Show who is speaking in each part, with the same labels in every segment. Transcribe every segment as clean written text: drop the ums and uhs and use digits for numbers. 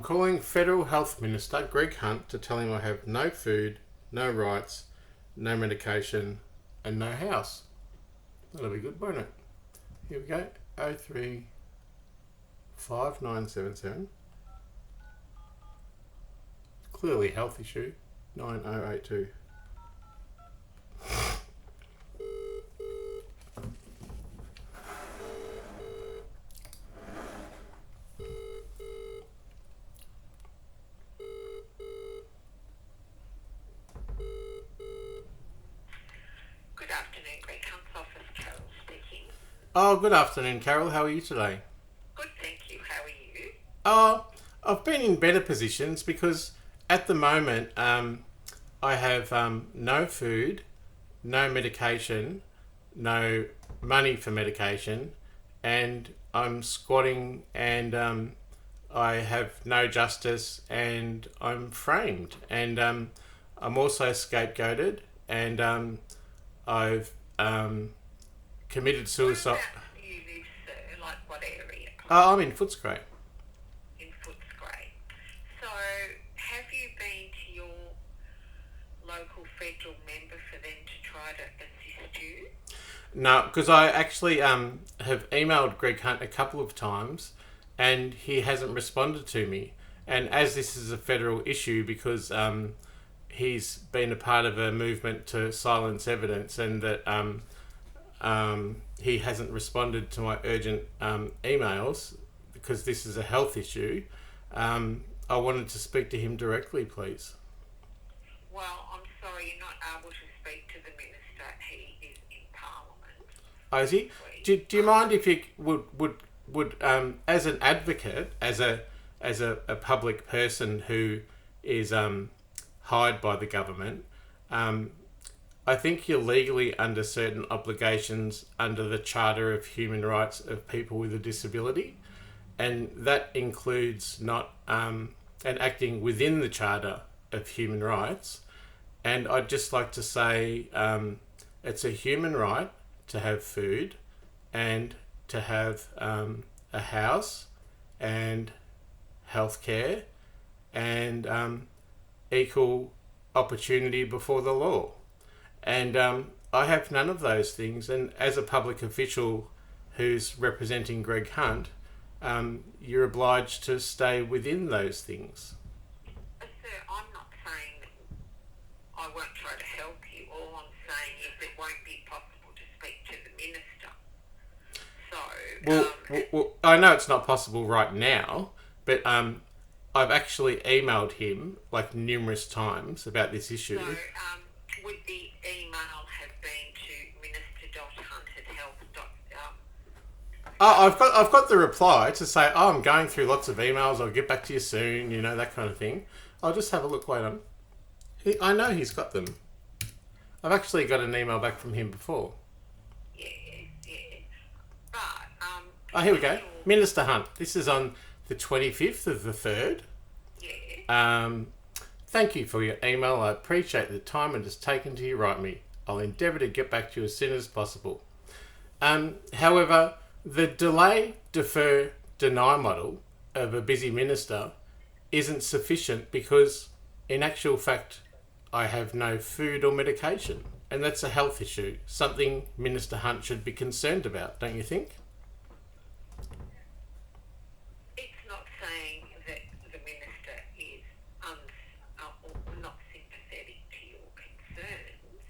Speaker 1: I'm calling Federal Health Minister Greg Hunt to tell him I have no food, no rights, no medication, and no house. That'll be good, won't it? Here we go. 035977. Clearly a health issue. 9082.
Speaker 2: Good afternoon, Greg Hunt's office, Carol speaking.
Speaker 1: Oh, good afternoon, Carol. How are you today?
Speaker 2: Good, thank you. How are you?
Speaker 1: I've been in better positions because at the moment I have no food, no medication, no money for medication, and I'm squatting and I have no justice and I'm framed. And I'm also scapegoated and I've committed suicide.
Speaker 2: Whereabouts do you live, sir? Like what area?
Speaker 1: Oh, I'm in Footscray.
Speaker 2: In Footscray. So, have you been to your local federal member for them to try to assist you?
Speaker 1: No, because I actually have emailed Greg Hunt a couple of times and he hasn't responded to me. And as this is a federal issue, because he's been a part of a movement to silence evidence and that he hasn't responded to my urgent emails because this is a health issue, I wanted to speak to him directly, please.
Speaker 2: Well, I'm sorry, you're not able to speak to the minister. He is in Parliament.
Speaker 1: Oh, is he? Do you mind if you would as an advocate, as a public person who is hired by the government, I think you're legally under certain obligations under the Charter of Human Rights of People with a Disability, and that includes not and acting within the Charter of Human Rights. And I'd just like to say it's a human right to have food and to have a house and healthcare and equal opportunity before the law. And I have none of those things. And as a public official who's representing Greg Hunt, you're obliged to stay within those things.
Speaker 2: Sir, I'm not saying that I won't try to help you. All I'm saying is it won't be possible to speak to the minister. So,
Speaker 1: Well, I know it's not possible right now, but I've actually emailed him like numerous times about this issue.
Speaker 2: So, would the email have been to minister.hunt@health.
Speaker 1: I've got the reply to say, I'm going through lots of emails, I'll get back to you soon, you know, that kind of thing. I'll just have a look, wait on. I know he's got them. I've actually got an email back from him before.
Speaker 2: Yeah. But,
Speaker 1: Oh, here we go. Minister Hunt. This is on the 25th of the 3rd.
Speaker 2: Yeah.
Speaker 1: Thank you for your email. I appreciate the time it has taken to write me. I'll endeavour to get back to you as soon as possible. However, the delay, defer, deny model of a busy minister isn't sufficient because, in actual fact, I have no food or medication. And that's a health issue, something Minister Hunt should be concerned about, don't you think?
Speaker 2: It's not saying that the minister is not sympathetic to your concerns.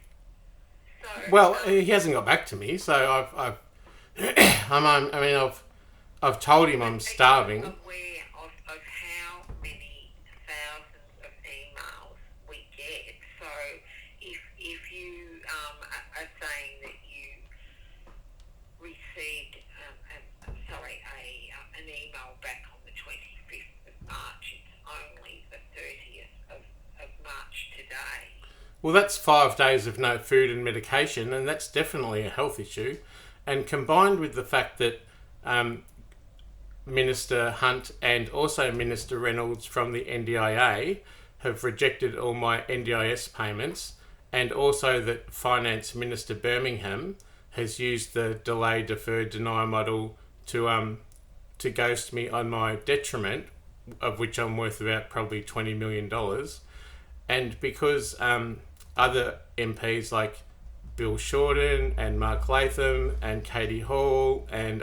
Speaker 2: So,
Speaker 1: Well, he hasn't got back to me, so I've told him I'm starving.
Speaker 2: Are you aware of how many thousands of emails we get? So if you are saying that you received an email back on the 25th of March, it's only the 30th of March today.
Speaker 1: Well, that's 5 days of no food and medication, and that's definitely a health issue. And combined with the fact that Minister Hunt and also Minister Reynolds from the NDIA have rejected all my NDIS payments, and also that Finance Minister Birmingham has used the delay, defer, deny model to ghost me on my detriment of which I'm worth about probably $20 million. And because other MPs like Bill Shorten and Mark Latham and Katie Hall and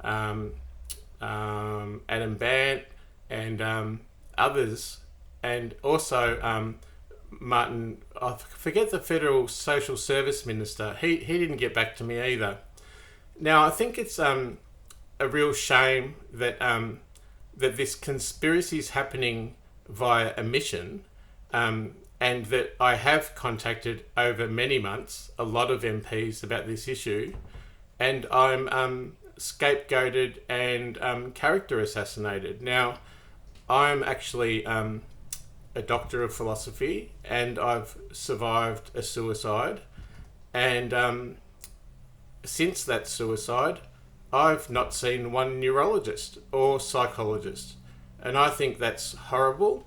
Speaker 1: Adam Bant and others, and also Martin, I forget the Federal Social Service Minister, he didn't get back to me either. Now, I think it's a real shame that that this conspiracy is happening via omission, and that I have contacted over many months a lot of MPs about this issue, and I'm scapegoated and character assassinated. Now, I'm actually a doctor of philosophy, and I've survived a suicide, and since that suicide, I've not seen one neurologist or psychologist, and I think that's horrible.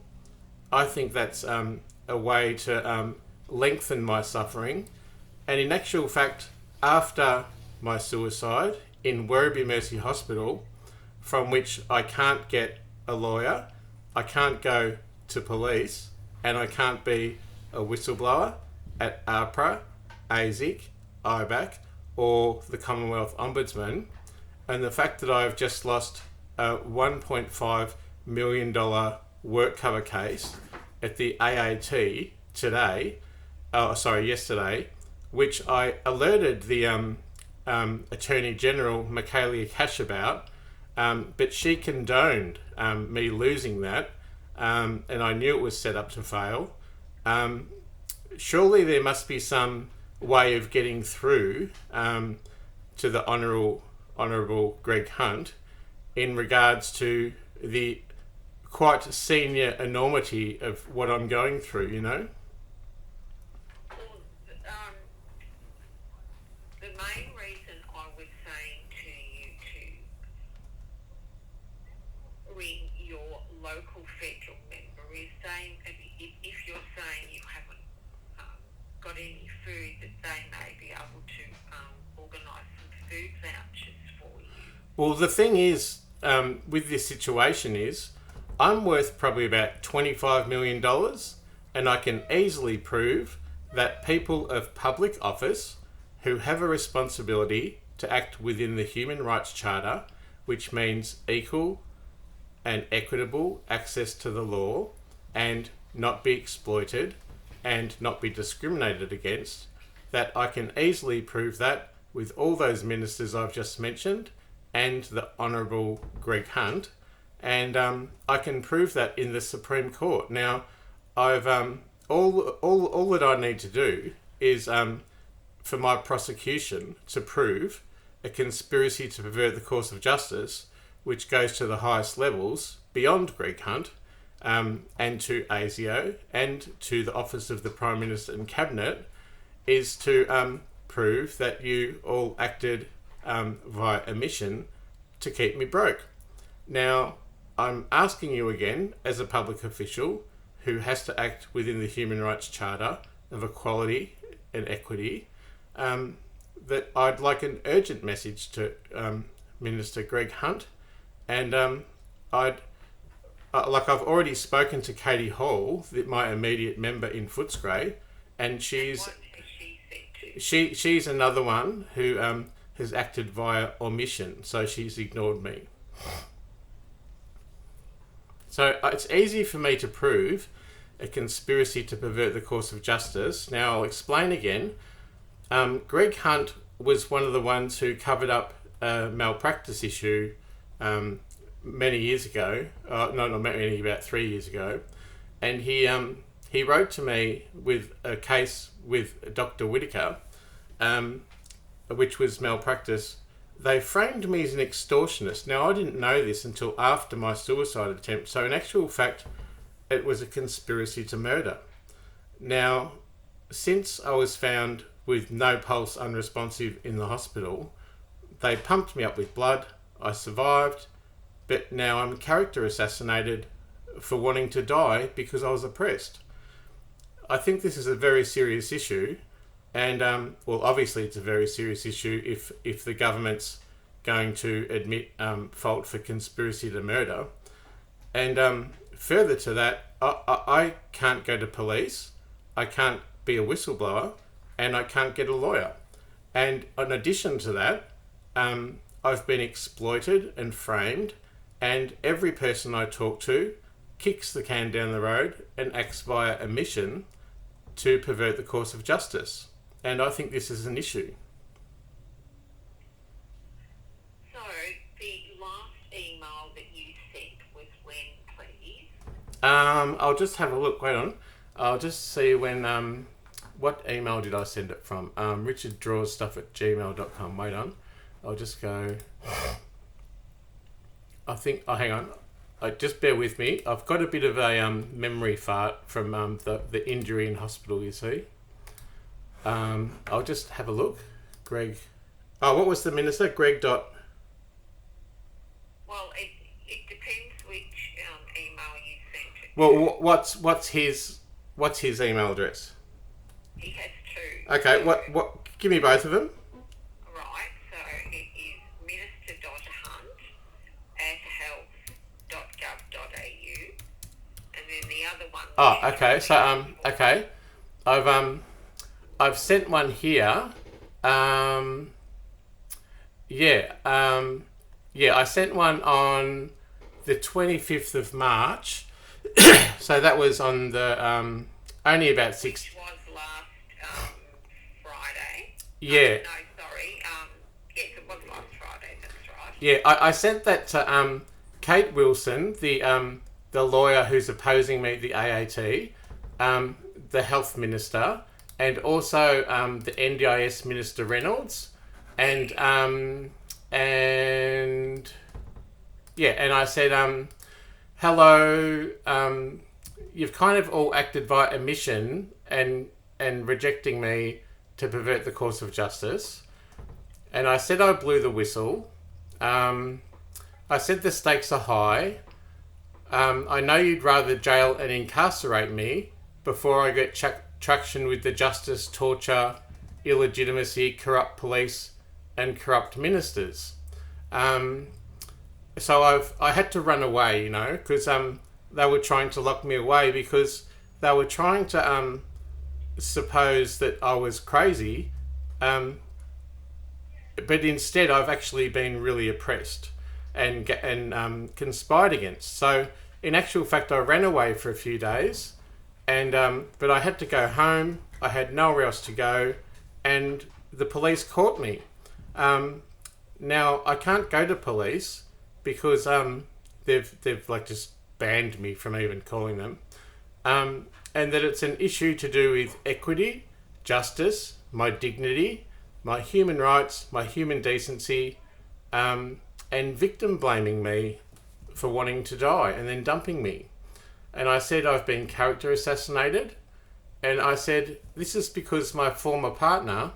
Speaker 1: I think that's a way to lengthen my suffering, and in actual fact, after my suicide in Werribee Mercy Hospital, from which I can't get a lawyer, I can't go to police, and I can't be a whistleblower at APRA, ASIC, IBAC, or the Commonwealth Ombudsman, and the fact that I've just lost a $1.5 million work cover case at the AAT yesterday, which I alerted the Attorney General Michaelia Cash about, but she condoned me losing that, and I knew it was set up to fail. Surely there must be some way of getting through to the Honourable Greg Hunt in regards to the quite senior enormity of what I'm going through, you know?
Speaker 2: Well, the main reason I was saying to you to ring your local federal member is saying, if you're saying you haven't got any food, that they may be able to organise some food vouchers for you.
Speaker 1: Well, the thing is, with this situation is, I'm worth probably about $25 million, and I can easily prove that people of public office who have a responsibility to act within the Human Rights Charter, which means equal and equitable access to the law and not be exploited and not be discriminated against, that I can easily prove that with all those ministers I've just mentioned and the Honourable Greg Hunt, and I can prove that in the Supreme Court. Now, I've all that I need to do is for my prosecution to prove a conspiracy to pervert the course of justice, which goes to the highest levels beyond Greg Hunt, and to ASIO and to the Office of the Prime Minister and Cabinet, is to prove that you all acted via omission to keep me broke. Now, I'm asking you again, as a public official who has to act within the Human Rights Charter of equality and equity, that I'd like an urgent message to Minister Greg Hunt, and I've already spoken to Katie Hall, my immediate member in Footscray, and she's another one who has acted via omission, so she's ignored me. So it's easy for me to prove a conspiracy to pervert the course of justice. Now, I'll explain again. Greg Hunt was one of the ones who covered up a malpractice issue many years ago. Not many, about 3 years ago. And he wrote to me with a case with Dr. Whitaker, which was malpractice. They framed me as an extortionist. Now, I didn't know this until after my suicide attempt. So in actual fact, it was a conspiracy to murder. Now, since I was found with no pulse, unresponsive in the hospital, they pumped me up with blood. I survived, but now I'm character assassinated for wanting to die because I was oppressed. I think this is a very serious issue, and well, obviously it's a very serious issue if the government's going to admit fault for conspiracy to murder. And further to that, I can't go to police, I can't be a whistleblower, and I can't get a lawyer. And in addition to that, I've been exploited and framed, and every person I talk to kicks the can down the road and acts via omission to pervert the course of justice. And I think this is an issue.
Speaker 2: So, the last email that you sent was when, please?
Speaker 1: I'll just have a look. Wait on. I'll just see when... what email did I send it from? richarddrawsstuff@gmail.com. Wait on. I'll just go... I think... Oh, hang on. Just bear with me. I've got a bit of a memory fart from the injury in hospital, you see. I'll just have a look. Greg... Oh, what was the minister? Greg dot...
Speaker 2: Well, it depends which email you sent it.
Speaker 1: Well, what's his email address?
Speaker 2: He has two.
Speaker 1: Okay, what? Give me both of them.
Speaker 2: Right, so it is minister.hunt@health.gov.au, and then the other one...
Speaker 1: Oh, okay. So, okay. I've sent one here. I sent one on the 25th of March. So that was on the, only about 6...
Speaker 2: Which was last Friday.
Speaker 1: Yeah.
Speaker 2: No, sorry. Yes, it was last Friday, that's right.
Speaker 1: Yeah, I sent that to Kate Wilson, the lawyer who's opposing me, the AAT, the health minister, and also the NDIS Minister Reynolds, and I said, hello, you've kind of all acted by omission and rejecting me to pervert the course of justice. And I said I blew the whistle. I said the stakes are high. I know you'd rather jail and incarcerate me before I get traction with the justice, torture, illegitimacy, corrupt police and corrupt ministers. So I had to run away, because they were trying to lock me away because they were trying to suppose that I was crazy. But instead, I've actually been really oppressed and conspired against. So, in actual fact, I ran away for a few days, but I had to go home. I had nowhere else to go, and the police caught me. Now I can't go to police because they've like just banned me from even calling them, and that it's an issue to do with equity, justice, my dignity, my human rights, my human decency, and victim blaming me for wanting to die and then dumping me. And I said I've been character assassinated, and I said this is because my former partner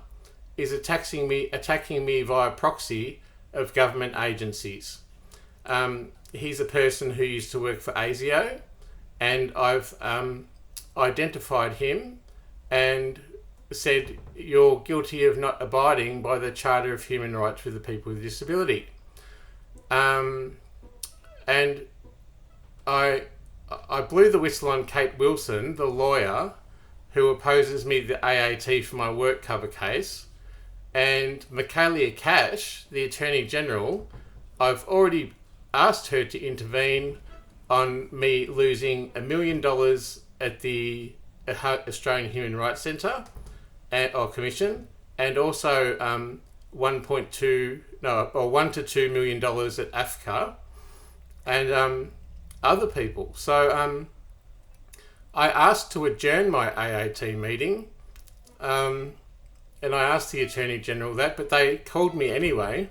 Speaker 1: is attacking me via proxy of government agencies. He's a person who used to work for ASIO, and I've identified him and said you're guilty of not abiding by the Charter of Human Rights for the People with Disability. And I blew the whistle on Kate Wilson, the lawyer who opposes me, the AAT, for my work cover case. And Michaelia Cash, the Attorney General, I've already asked her to intervene on me losing $1 million at the Australian Human Rights Centre or Commission, and also $1 to $2 million at AFCA and other people. So I asked to adjourn my AAT meeting. And I asked the Attorney General that, but they called me anyway.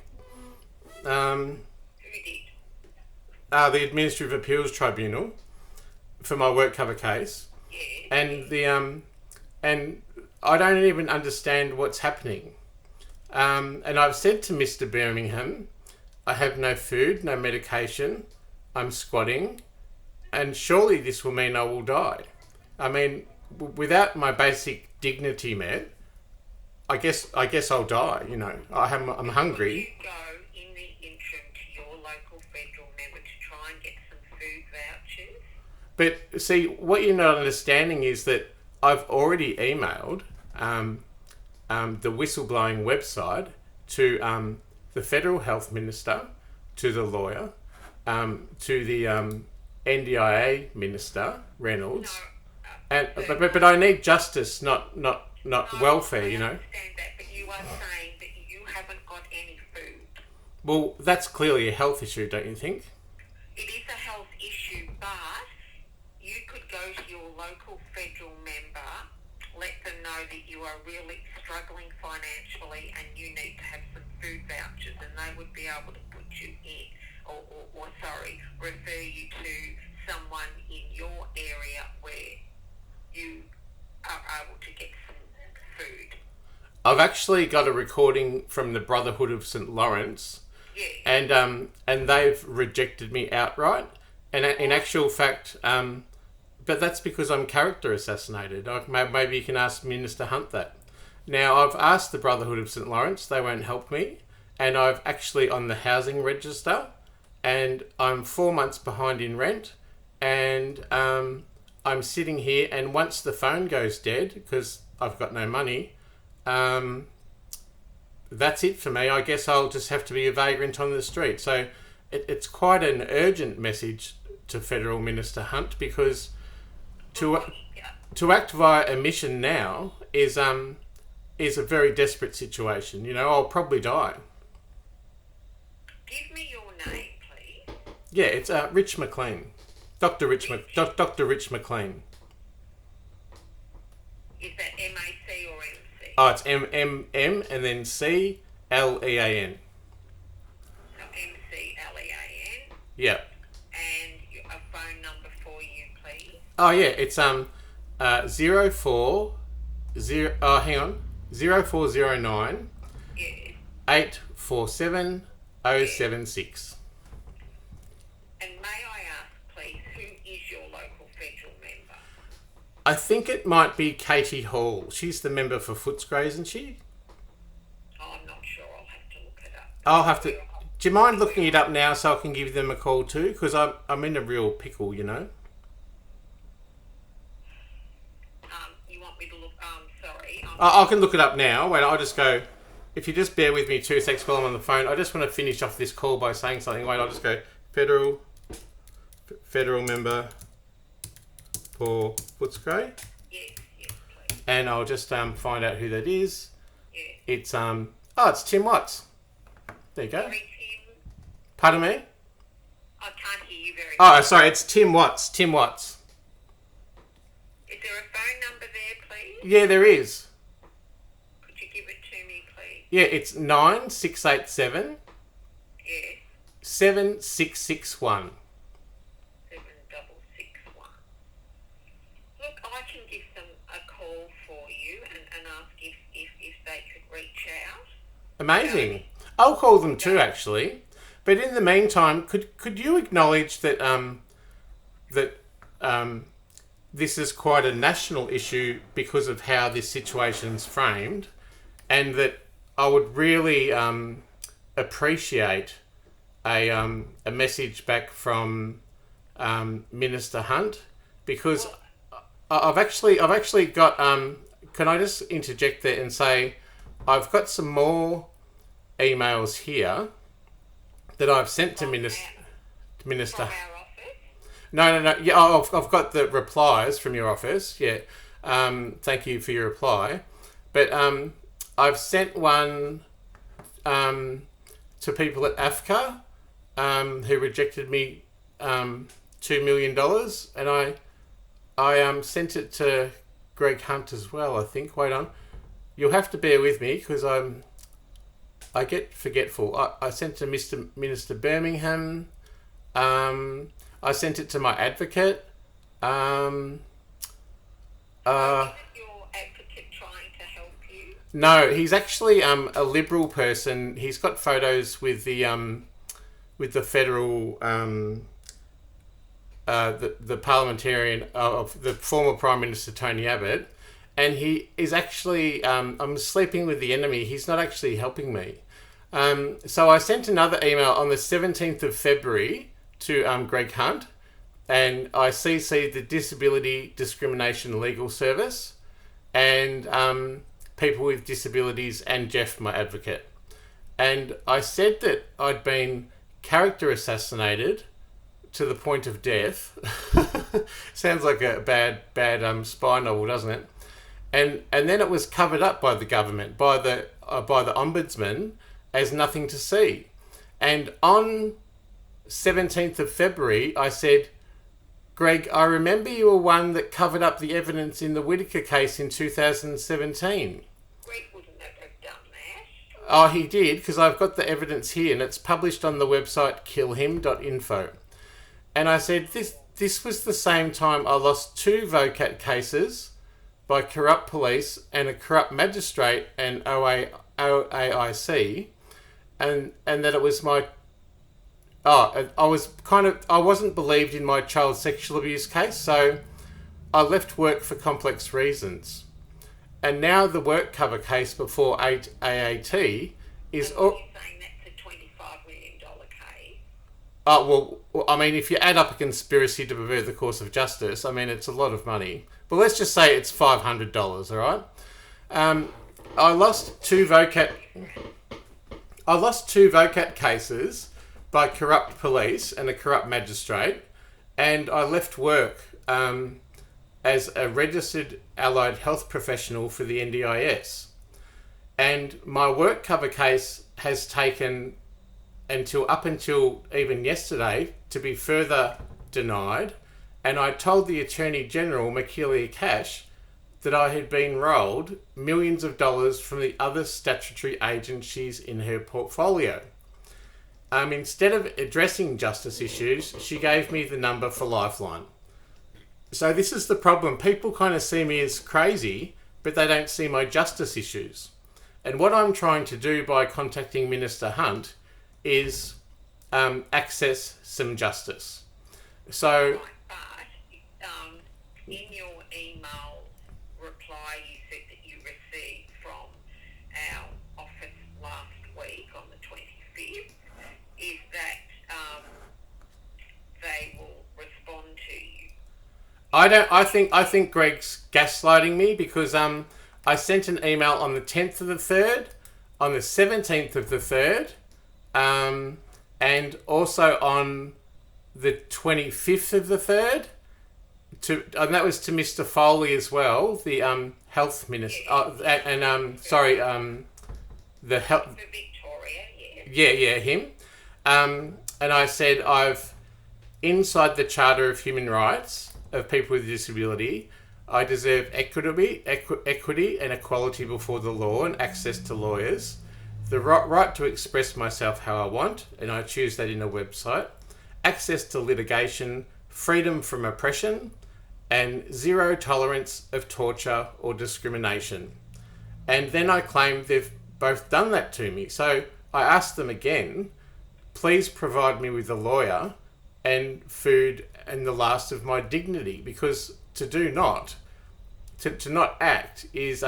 Speaker 2: Who did?
Speaker 1: The Administrative Appeals Tribunal for my work cover case.
Speaker 2: Yeah.
Speaker 1: And I don't even understand what's happening. And I've said to Mr. Birmingham, I have no food, no medication, I'm squatting, and surely this will mean I will die. I mean, without my basic dignity met, I guess I'll die. I'm hungry.
Speaker 2: Could you go in the interim to your local federal member to try and get some food vouchers
Speaker 1: But see, what you're not understanding is that I've already emailed the whistleblowing website to the Federal Health Minister, to the lawyer, to the NDIA Minister, Reynolds.
Speaker 2: No,
Speaker 1: And but I need justice, not welfare,
Speaker 2: I
Speaker 1: you know.
Speaker 2: understand that, but you are saying that you haven't got any food.
Speaker 1: Well, that's clearly a health issue, don't you think?
Speaker 2: It is a health issue, but you could go to your local federal member, let them know that you are really struggling financially and you need to have some food vouchers, and they would be able to put you in, or refer you to someone in your area where you are able to get some food.
Speaker 1: I've actually got a recording from the Brotherhood of St. Lawrence,
Speaker 2: Yeah.
Speaker 1: and they've rejected me outright. And in actual fact, but that's because I'm character assassinated. Maybe you can ask Minister Hunt that. Now, I've asked the Brotherhood of St. Lawrence, they won't help me, and I've actually on the housing register, and I'm 4 months behind in rent, and I'm sitting here, and once the phone goes dead, because I've got no money, that's it for me. I guess I'll just have to be a vagrant on the street. So it's quite an urgent message to Federal Minister Hunt, because to act via omission now is a very desperate situation. You know, I'll probably die.
Speaker 2: Give me your name, please.
Speaker 1: Yeah, it's Rich Mclean. Dr. Rich Mclean.
Speaker 2: Is that MAC or MC?
Speaker 1: Oh, it's M and then CLEAN.
Speaker 2: So MCLEAN.
Speaker 1: Yeah.
Speaker 2: And a phone number for you, please.
Speaker 1: Oh yeah, it's 0409
Speaker 2: Yes.
Speaker 1: 847 076.
Speaker 2: And may I ask, please, who is your local federal member?
Speaker 1: I think it might be Katie Hall. She's the member for Footscray, isn't she?
Speaker 2: Oh, I'm not sure. I'll have to look it up.
Speaker 1: I'll have to. Do you mind looking it up now so I can give them a call too? Because I'm in a real pickle, you know.
Speaker 2: You want me to look? Sorry.
Speaker 1: I can look it up now. Wait, I'll just go. If you just bear with me 2 seconds while I'm on the phone, I just want to finish off this call by saying something. Wait, I'll just go federal member for Footscray.
Speaker 2: Yes, please.
Speaker 1: And I'll just find out who that is.
Speaker 2: Yeah.
Speaker 1: It's it's Tim Watts. There you go.
Speaker 2: Sorry, Tim.
Speaker 1: Pardon me?
Speaker 2: I can't hear you very well.
Speaker 1: Oh, sorry, it's Tim Watts. Tim Watts.
Speaker 2: Is there a phone number there, please?
Speaker 1: Yeah, there is.
Speaker 2: Could you give it to me, please?
Speaker 1: Yeah, it's 9687
Speaker 2: Yes.
Speaker 1: 7661.
Speaker 2: 7661. Look, I can give them a call for you and ask if they could reach out.
Speaker 1: Amazing. I'll call them too, actually. But in the meantime, could you acknowledge that this is quite a national issue because of how this situation's framed, and that I would really appreciate a message back from Minister Hunt, because I've actually got. Can I just interject there and say I've got some more emails here that I've sent to Minister.
Speaker 2: From our office?
Speaker 1: No. Yeah, I've got the replies from your office. Yeah. Thank you for your reply. But I've sent one to people at AFCA who rejected me $2 million, and I sent it to Greg Hunt as well, I think. Wait on. You'll have to bear with me because I get forgetful. I sent to Minister Birmingham. I sent it to my advocate.
Speaker 2: Isn't your advocate trying to help you?
Speaker 1: No, he's actually a Liberal person. He's got photos with the federal the parliamentarian of the former Prime Minister Tony Abbott, and he is actually I'm sleeping with the enemy. He's not actually helping me. So I sent another email on the 17th of February to Greg Hunt, and I CC'd the Disability Discrimination Legal Service and people with disabilities and Jeff, my advocate. And I said that I'd been character assassinated to the point of death. Sounds like a bad spy novel, doesn't it? And then it was covered up by the government, by the Ombudsman, as nothing to see. And on 17th of February, I said, Greg, I remember you were one that covered up the evidence in the Whittaker case in 2017.
Speaker 2: Greg wouldn't have done that.
Speaker 1: Oh, he did, because I've got the evidence here, and it's published on the website killhim.info. And I said, this was the same time I lost 2 VOCAT cases by corrupt police and a corrupt magistrate and OAIC, and that it was my... I wasn't believed in my child sexual abuse case, so I left work for complex reasons. And now the work cover case before AAT is...
Speaker 2: You're saying that's a $25 million case?
Speaker 1: Oh, well, I mean, if you add up a conspiracy to pervert the course of justice, I mean, it's a lot of money. But let's just say it's $500, all right? I lost two VOCAT cases by corrupt police and a corrupt magistrate, and I left work as a registered allied health professional for the NDIS. And my work cover case has taken up until even yesterday to be further denied, and I told the Attorney General, Mclean, that I had been rolled millions of dollars from the other statutory agencies in her portfolio. Instead of addressing justice issues, she gave me the number for Lifeline. So this is the problem. People kind of see me as crazy, but they don't see my justice issues. And what I'm trying to do by contacting Minister Hunt is access some justice. So...
Speaker 2: in your email reply, you said that you received from our office last week on the 25th, is that they will respond to you.
Speaker 1: I think Greg's gaslighting me because I sent an email on the 10th of the 3rd, on the 17th of the 3rd, and also on the 25th of the 3rd. And that was to Mr. Foley as well, the health minister, the health.
Speaker 2: For Victoria,
Speaker 1: Yeah, him. And I said inside the Charter of Human Rights of people with disability, I deserve equity and equality before the law and access to lawyers, the right to express myself how I want, and I choose that in a website, access to litigation, freedom from oppression, and zero tolerance of torture or discrimination. And then I claim they've both done that to me. So I asked them again, please provide me with a lawyer and food and the last of my dignity, because to not act is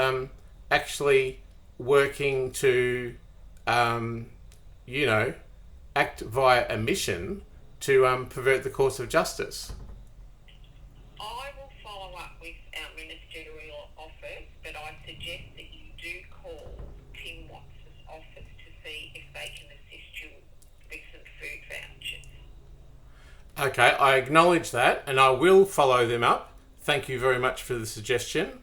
Speaker 1: actually working to act via omission to pervert the course of justice.
Speaker 2: I will follow up with our ministerial office, but I suggest that you do call Tim Watts' office to see if they can assist you with some food vouchers.
Speaker 1: Okay, I acknowledge that, and I will follow them up. Thank you very much for the suggestion.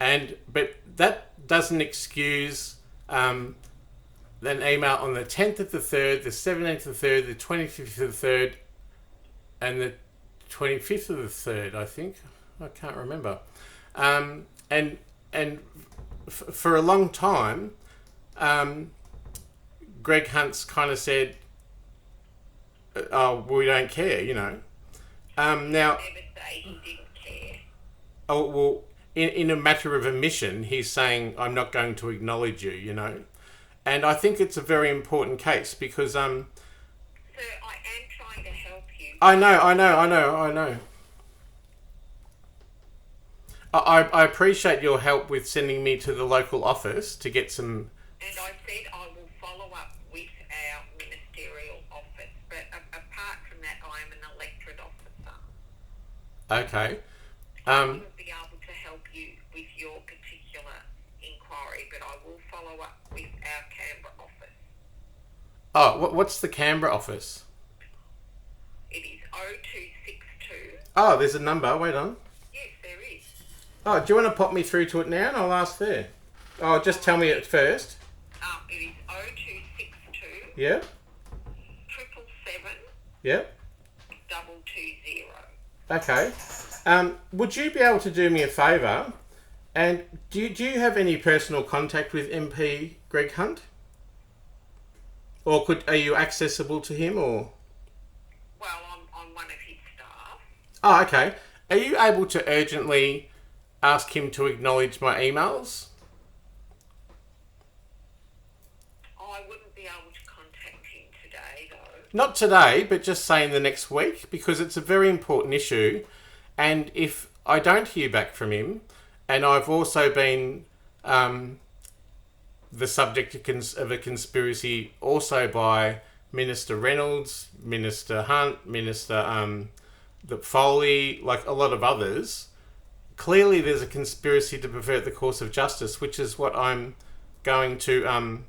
Speaker 2: Right.
Speaker 1: But that doesn't excuse an email on the 10th of the 3rd, the 17th of the 3rd, the 25th of the 3rd, and the 25th of the 3rd, I think. I can't remember. For a long time, Greg Hunt's kind of said, we don't care, Now,
Speaker 2: Never say he didn't care.
Speaker 1: Oh, well, in a matter of omission, he's saying, I'm not going to acknowledge you, And I think it's a very important case because...
Speaker 2: Sir, I am trying to help you.
Speaker 1: I know. I appreciate your help with sending me to the local office to get some...
Speaker 2: And I said I will follow up with our ministerial office, but apart from that, I am an electorate officer.
Speaker 1: Okay.
Speaker 2: I wouldn't be able to help you with your particular inquiry, but I will follow up with our Canberra office.
Speaker 1: Oh, what's the Canberra office?
Speaker 2: It is 0262.
Speaker 1: Oh, there's a number. Wait on.
Speaker 2: Yes, there is.
Speaker 1: Oh, do you want to pop me through to it now and I'll ask there? Oh, just tell me it first.
Speaker 2: It is 0262
Speaker 1: Yep.
Speaker 2: 777
Speaker 1: Yep.
Speaker 2: 220.
Speaker 1: Okay. Would you be able to do me a favour? And do you have any personal contact with MP Greg Hunt? Or are you accessible to him or?
Speaker 2: Well, I'm one of his staff.
Speaker 1: Oh, okay. Are you able to urgently ask him to acknowledge my emails?
Speaker 2: I wouldn't be able to contact him today, though.
Speaker 1: Not today, but just say in the next week, because it's a very important issue. And if I don't hear back from him, and I've also been the subject of a conspiracy also by Minister Reynolds, Minister Hunt, Minister Foley, like a lot of others, clearly there's a conspiracy to pervert the course of justice, which is what I'm going to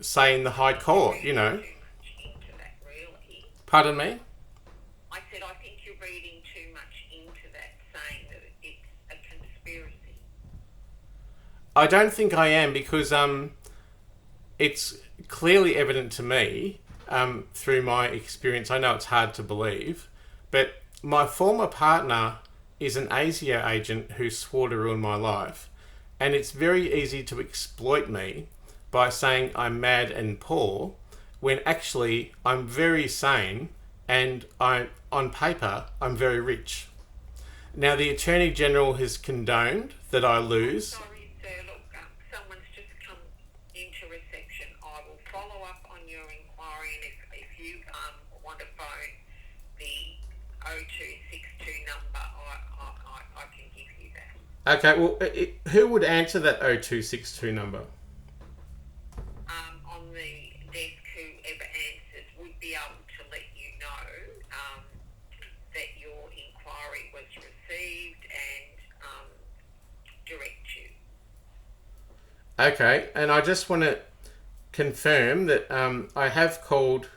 Speaker 1: say in the High Court, you know.
Speaker 2: Into that, really.
Speaker 1: Pardon me?
Speaker 2: I said I think you're reading too much into that, saying that it's a conspiracy.
Speaker 1: I don't think I am, because it's clearly evident to me through my experience. I know it's hard to believe, but my former partner is an ASIC agent who swore to ruin my life, and it's very easy to exploit me by saying I'm mad and poor when actually I'm very sane and on paper I'm very rich. Now the Attorney General has condoned that I lose.
Speaker 2: Sorry, sir. Look, someone's just come into reception. I will follow up on your inquiry, and if you want to phone the 0262 number, I can give you that.
Speaker 1: Okay, well, who would answer that 0262 number?
Speaker 2: On the desk, whoever answers would be able to let you know that your inquiry was received and direct you.
Speaker 1: Okay, and I just want to confirm that I have called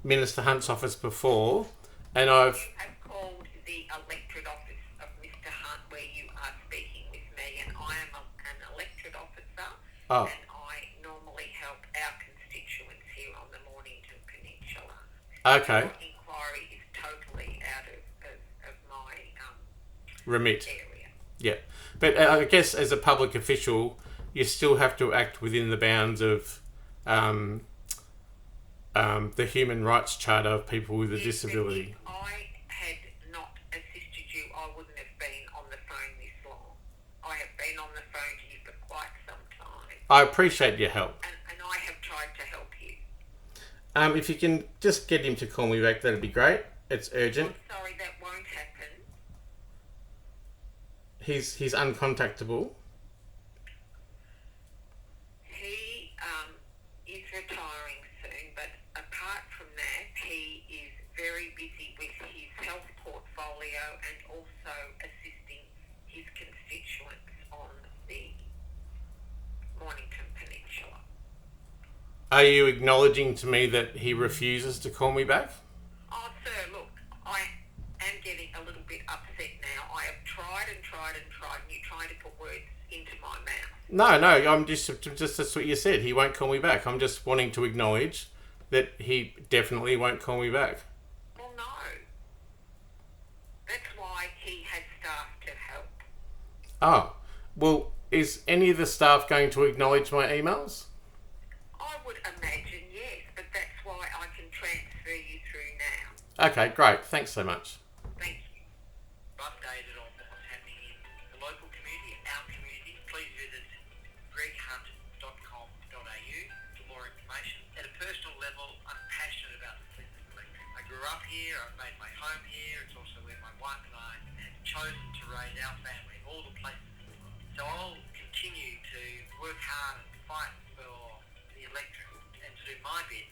Speaker 1: Minister Hunt's office before, and I've...
Speaker 2: You have called the electorate office of Mr. Hunt, where you are speaking with me, and I am an electorate officer,
Speaker 1: Oh.
Speaker 2: and I normally help our constituents here on the Mornington Peninsula.
Speaker 1: Okay.
Speaker 2: Your inquiry is totally out of my
Speaker 1: Remit.
Speaker 2: area.
Speaker 1: Yeah. But I guess as a public official, you still have to act within the bounds of the Human Rights Charter of people with a disability.
Speaker 2: If I had not assisted you, I wouldn't have been on the phone this long. I have been on the phone to you for quite some time.
Speaker 1: I appreciate your help.
Speaker 2: And I have tried to help you.
Speaker 1: If you can just get him to call me back, that'd be great. It's urgent.
Speaker 2: I'm sorry, that won't happen.
Speaker 1: He's uncontactable.
Speaker 2: He is retiring soon, but apart from that, he is very busy with his health portfolio and also assisting his constituents on the Mornington Peninsula.
Speaker 1: Are you acknowledging to me that he refuses to call me back?
Speaker 2: Oh, sir, look, I am getting a little bit upset now. I have tried and tried and tried, and you're trying to put words into my mouth.
Speaker 1: No, I'm just that's what you said. He won't call me back. I'm just wanting to acknowledge that he definitely won't call me back.
Speaker 2: Well, no. That's why he has staff to help.
Speaker 1: Oh, well, is any of the staff going to acknowledge my emails?
Speaker 2: I would imagine, yes, but that's why I can transfer you through now.
Speaker 1: Okay, great. Thanks so much.
Speaker 2: Thank you. Updated on what's happening in the local community, our community, please visit greghunt.com.au for more information. At a personal level, I'm passionate about the Flinders Electric. I grew up here, I've made my home here, it's also where my wife and I have chosen to raise our family, all the places in the world. So I'll continue to work hard and fight for the electorate and to do my bit